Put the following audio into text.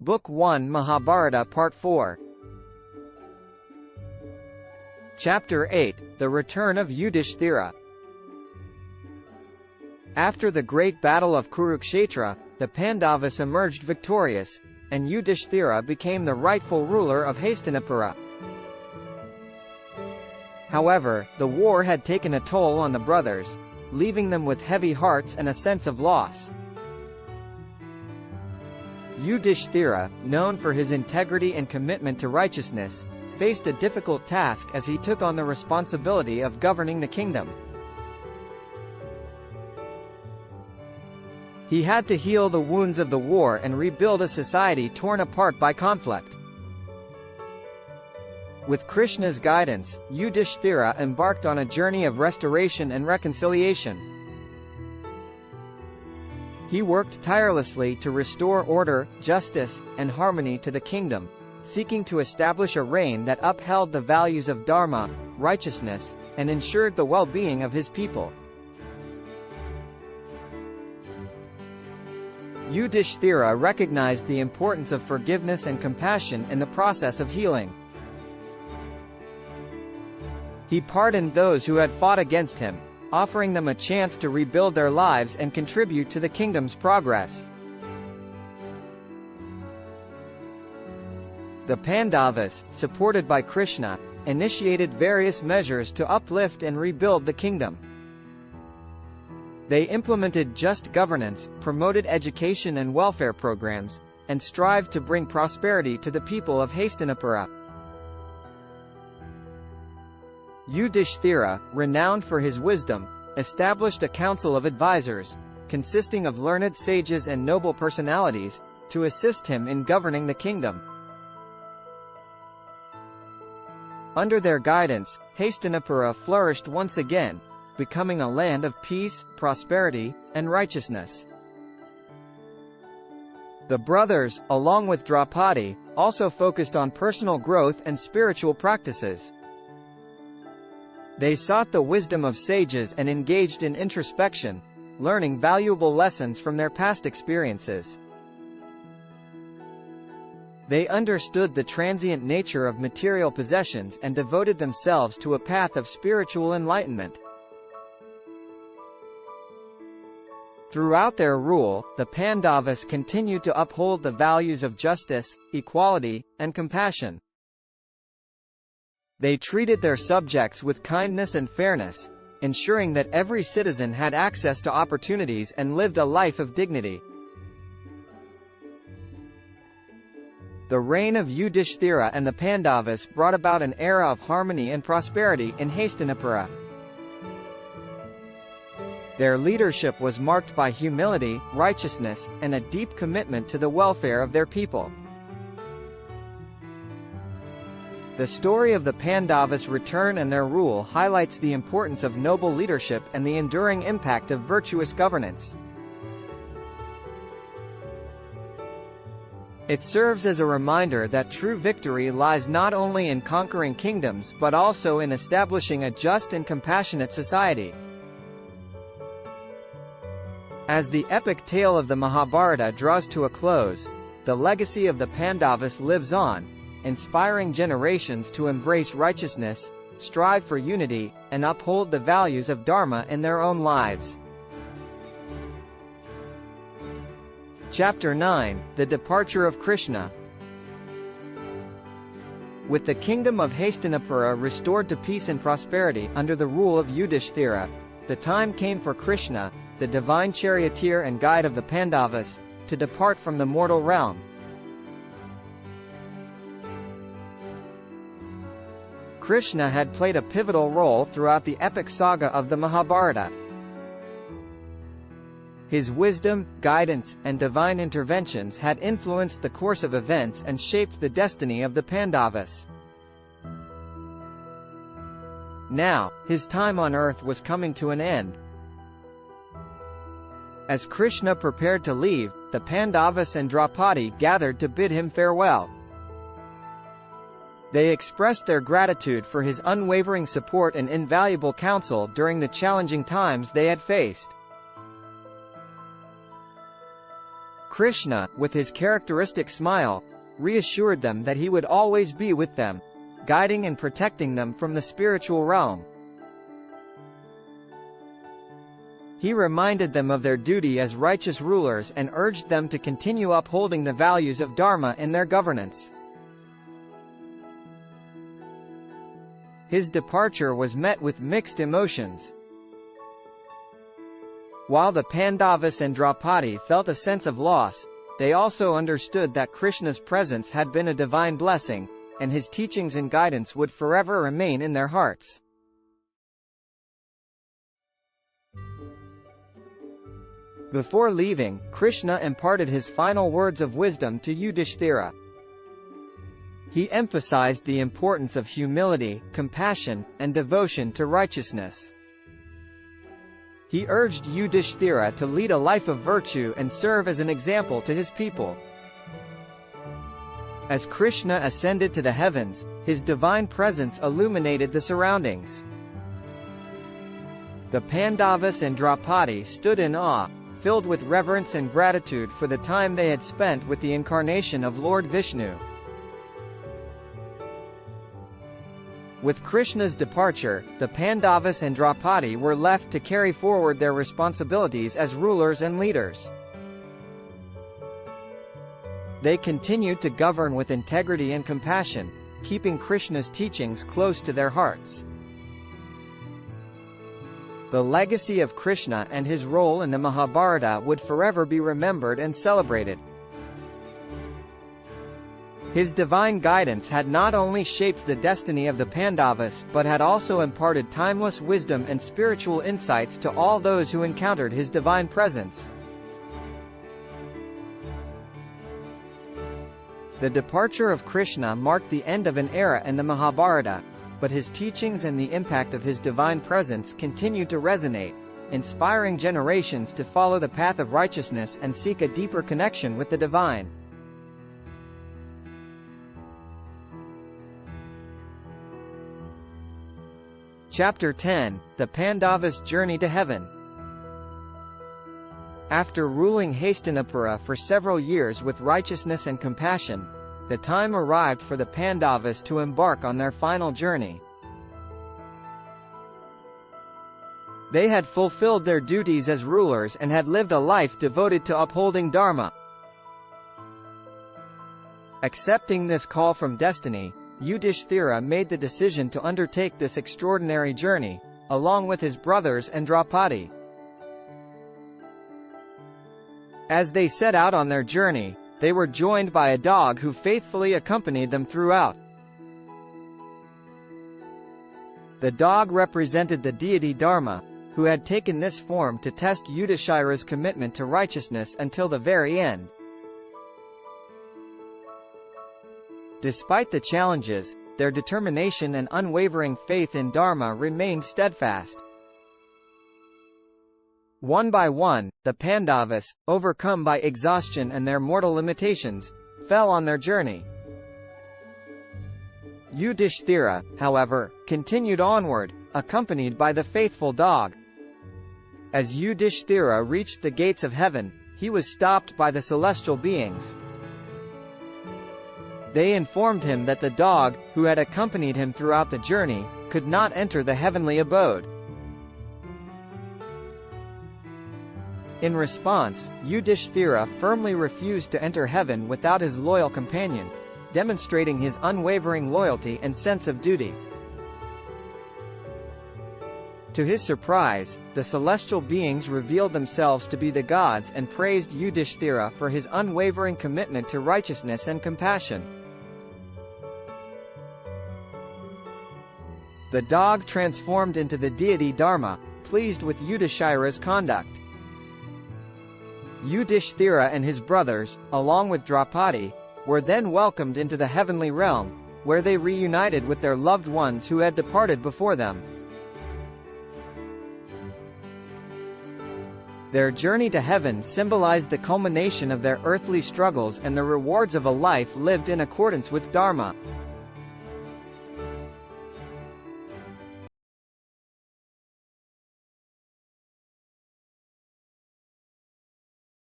Book 1 Mahabharata Part 4. Chapter 8 The Return of Yudhishthira. After the great battle of Kurukshetra, the Pandavas emerged victorious, and Yudhishthira became the rightful ruler of Hastinapura. However, the war had taken a toll on the brothers, leaving them with heavy hearts and a sense of loss. Yudhishthira, known for his integrity and commitment to righteousness, faced a difficult task as he took on the responsibility of governing the kingdom. He had to heal the wounds of the war and rebuild a society torn apart by conflict. With Krishna's guidance, Yudhishthira embarked on a journey of restoration and reconciliation. He worked tirelessly to restore order, justice, and harmony to the kingdom, seeking to establish a reign that upheld the values of Dharma, righteousness, and ensured the well-being of his people. Yudhishthira recognized the importance of forgiveness and compassion in the process of healing. He pardoned those who had fought against him, offering them a chance to rebuild their lives and contribute to the kingdom's progress. The Pandavas, supported by Krishna, initiated various measures to uplift and rebuild the kingdom. They implemented just governance, promoted education and welfare programs, and strived to bring prosperity to the people of Hastinapura. Yudhishthira, renowned for his wisdom, established a council of advisors, consisting of learned sages and noble personalities, to assist him in governing the kingdom. Under their guidance, Hastinapura flourished once again, becoming a land of peace, prosperity, and righteousness. The brothers, along with Draupadi, also focused on personal growth and spiritual practices. They sought the wisdom of sages and engaged in introspection, learning valuable lessons from their past experiences. They understood the transient nature of material possessions and devoted themselves to a path of spiritual enlightenment. Throughout their rule, the Pandavas continued to uphold the values of justice, equality, and compassion. They treated their subjects with kindness and fairness, ensuring that every citizen had access to opportunities and lived a life of dignity. The reign of Yudhishthira and the Pandavas brought about an era of harmony and prosperity in Hastinapura. Their leadership was marked by humility, righteousness, and a deep commitment to the welfare of their people. The story of the Pandavas' return and their rule highlights the importance of noble leadership and the enduring impact of virtuous governance. It serves as a reminder that true victory lies not only in conquering kingdoms but also in establishing a just and compassionate society. As the epic tale of the Mahabharata draws to a close, the legacy of the Pandavas lives on, inspiring generations to embrace righteousness, strive for unity, and uphold the values of Dharma in their own lives. Chapter 9 The Departure of Krishna. With the kingdom of Hastinapura restored to peace and prosperity under the rule of Yudhishthira, the time came for Krishna, the divine charioteer and guide of the Pandavas, to depart from the mortal realm. Krishna had played a pivotal role throughout the epic saga of the Mahabharata. His wisdom, guidance, and divine interventions had influenced the course of events and shaped the destiny of the Pandavas. Now, his time on earth was coming to an end. As Krishna prepared to leave, the Pandavas and Draupadi gathered to bid him farewell. They expressed their gratitude for his unwavering support and invaluable counsel during the challenging times they had faced. Krishna, with his characteristic smile, reassured them that he would always be with them, guiding and protecting them from the spiritual realm. He reminded them of their duty as righteous rulers and urged them to continue upholding the values of Dharma in their governance. His departure was met with mixed emotions. While the Pandavas and Draupadi felt a sense of loss, they also understood that Krishna's presence had been a divine blessing, and his teachings and guidance would forever remain in their hearts. Before leaving, Krishna imparted his final words of wisdom to Yudhishthira. He emphasized the importance of humility, compassion, and devotion to righteousness. He urged Yudhishthira to lead a life of virtue and serve as an example to his people. As Krishna ascended to the heavens, his divine presence illuminated the surroundings. The Pandavas and Draupadi stood in awe, filled with reverence and gratitude for the time they had spent with the incarnation of Lord Vishnu. With Krishna's departure, the Pandavas and Draupadi were left to carry forward their responsibilities as rulers and leaders. They continued to govern with integrity and compassion, keeping Krishna's teachings close to their hearts. The legacy of Krishna and his role in the Mahabharata would forever be remembered and celebrated. His divine guidance had not only shaped the destiny of the Pandavas but had also imparted timeless wisdom and spiritual insights to all those who encountered his divine presence. The departure of Krishna marked the end of an era in the Mahabharata, but his teachings and the impact of his divine presence continued to resonate, inspiring generations to follow the path of righteousness and seek a deeper connection with the divine. Chapter 10: The Pandavas' Journey to Heaven. After ruling Hastinapura for several years with righteousness and compassion, the time arrived for the Pandavas to embark on their final journey. They had fulfilled their duties as rulers and had lived a life devoted to upholding Dharma. Accepting this call from destiny, Yudhishthira made the decision to undertake this extraordinary journey, along with his brothers and Draupadi. As they set out on their journey, they were joined by a dog who faithfully accompanied them throughout. The dog represented the deity Dharma, who had taken this form to test Yudhishthira's commitment to righteousness until the very end. Despite the challenges, their determination and unwavering faith in Dharma remained steadfast. One by one, the Pandavas, overcome by exhaustion and their mortal limitations, fell on their journey. Yudhishthira, however, continued onward, accompanied by the faithful dog. As Yudhishthira reached the gates of heaven, he was stopped by the celestial beings. They informed him that the dog, who had accompanied him throughout the journey, could not enter the heavenly abode. In response, Yudhishthira firmly refused to enter heaven without his loyal companion, demonstrating his unwavering loyalty and sense of duty. To his surprise, the celestial beings revealed themselves to be the gods and praised Yudhishthira for his unwavering commitment to righteousness and compassion. The dog transformed into the deity Dharma, pleased with Yudhishthira's conduct. Yudhishthira and his brothers, along with Draupadi, were then welcomed into the heavenly realm, where they reunited with their loved ones who had departed before them. Their journey to heaven symbolized the culmination of their earthly struggles and the rewards of a life lived in accordance with Dharma.